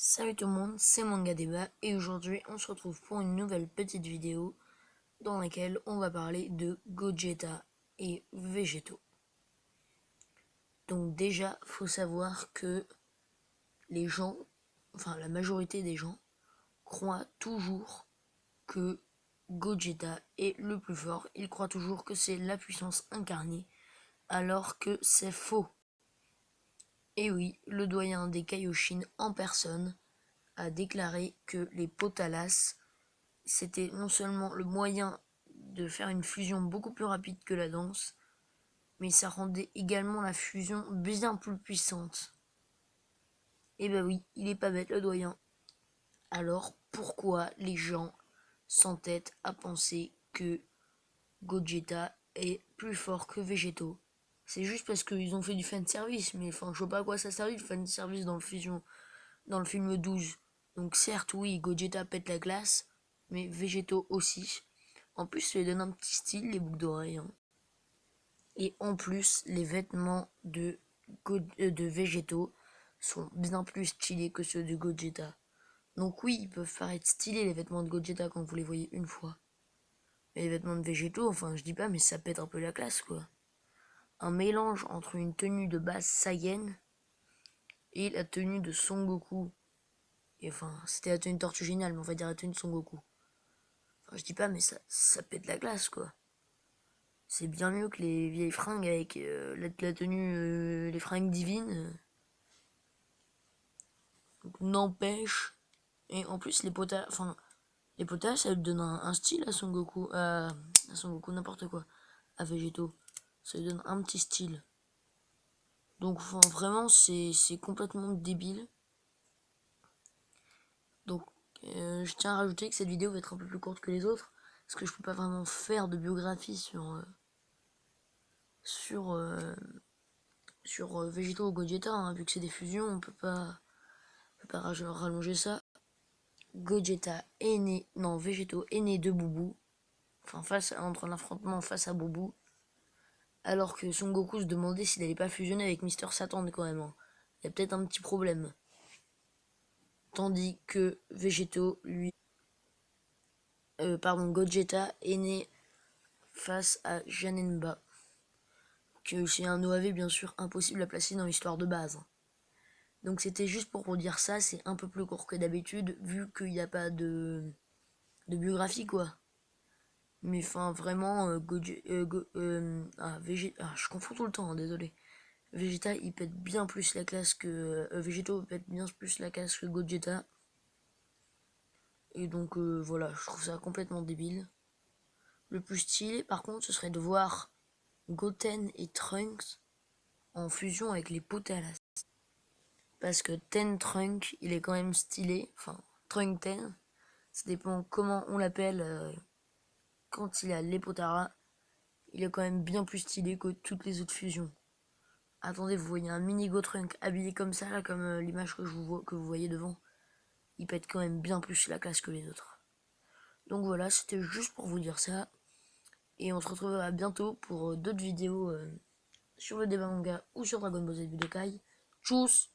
Salut tout le monde, c'est Manga Débat et aujourd'hui on se retrouve pour une nouvelle petite vidéo dans laquelle on va parler de Gogeta et Végétaux. Donc déjà, faut savoir que les gens, enfin la majorité des gens, croient toujours que Gogeta est le plus fort. Ils croient toujours que c'est la puissance incarnée, alors que c'est faux. Et oui, le doyen des Kaioshin en personne a déclaré que les Potalas c'était non seulement le moyen de faire une fusion beaucoup plus rapide que la danse, mais ça rendait également la fusion bien plus puissante. Et bah oui, il est pas bête le doyen. Alors pourquoi les gens s'entêtent à penser que Gogeta est plus fort que Végétaux? C'est juste parce qu'ils ont fait du fanservice, mais enfin je sais pas à quoi ça sert du fanservice dans le film 12. Donc certes oui, Gogeta pète la glace, mais Végétaux aussi. En plus, ça lui donne un petit style, les boucles d'oreilles. Hein. Et en plus, les vêtements de Végétaux sont bien plus stylés que ceux de Gogeta. Donc oui, ils peuvent paraître stylés les vêtements de Gogeta quand vous les voyez une fois. Mais les vêtements de Végétaux, enfin je dis pas, mais ça pète un peu la classe quoi. Un mélange entre une tenue de base Saiyan et la tenue de Son Goku. Et enfin, c'était la tenue de Tortue Géniale, mais on va dire la tenue de Son Goku. Enfin, je dis pas, mais ça pète la glace quoi. C'est bien mieux que les vieilles fringues avec la tenue, les fringues divines. Donc n'empêche. Et en plus, les potas, ça lui donne un style à Son Goku. À Son Goku, n'importe quoi. À Végétaux. Ça lui donne un petit style. Donc vraiment, c'est complètement débile. Donc, je tiens à rajouter que cette vidéo va être un peu plus courte que les autres. Parce que je peux pas vraiment faire de biographie sur Végétaux ou Gogeta, hein, vu que c'est des fusions, on peut pas rallonger ça. Gogeta est né, non, Végétaux est né de Boubou, enfin entre l'affrontement face à Boubou, alors que Son Goku se demandait s'il n'allait pas fusionner avec Mister Satan quand même. Hein. Il y a peut-être un petit problème. Tandis que Végétaux, lui, Gogeta est né face à Janemba, que c'est un OAV bien sûr impossible à placer dans l'histoire de base. Donc c'était juste pour vous dire ça, c'est un peu plus court que d'habitude, vu qu'il n'y a pas de biographie quoi. Mais enfin vraiment, je confonds tout le temps, hein, désolé. Vegeta il pète bien plus la classe que... Végétaux pète bien plus la classe que Gogeta. Et donc voilà, je trouve ça complètement débile. Le plus stylé par contre ce serait de voir Goten et Trunks en fusion avec les Potalas. Parce que Ten Trunk, il est quand même stylé. Enfin, Trunk Ten, ça dépend comment on l'appelle quand il a les Potara. Il est quand même bien plus stylé que toutes les autres fusions. Attendez, vous voyez un mini Gotrunk habillé comme ça, là, comme l'image que vous voyez devant. Il pète quand même bien plus la classe que les autres. Donc voilà, c'était juste pour vous dire ça. Et on se retrouvera bientôt pour d'autres vidéos sur le débat manga ou sur Dragon Ball Z Budokai. Tchuss!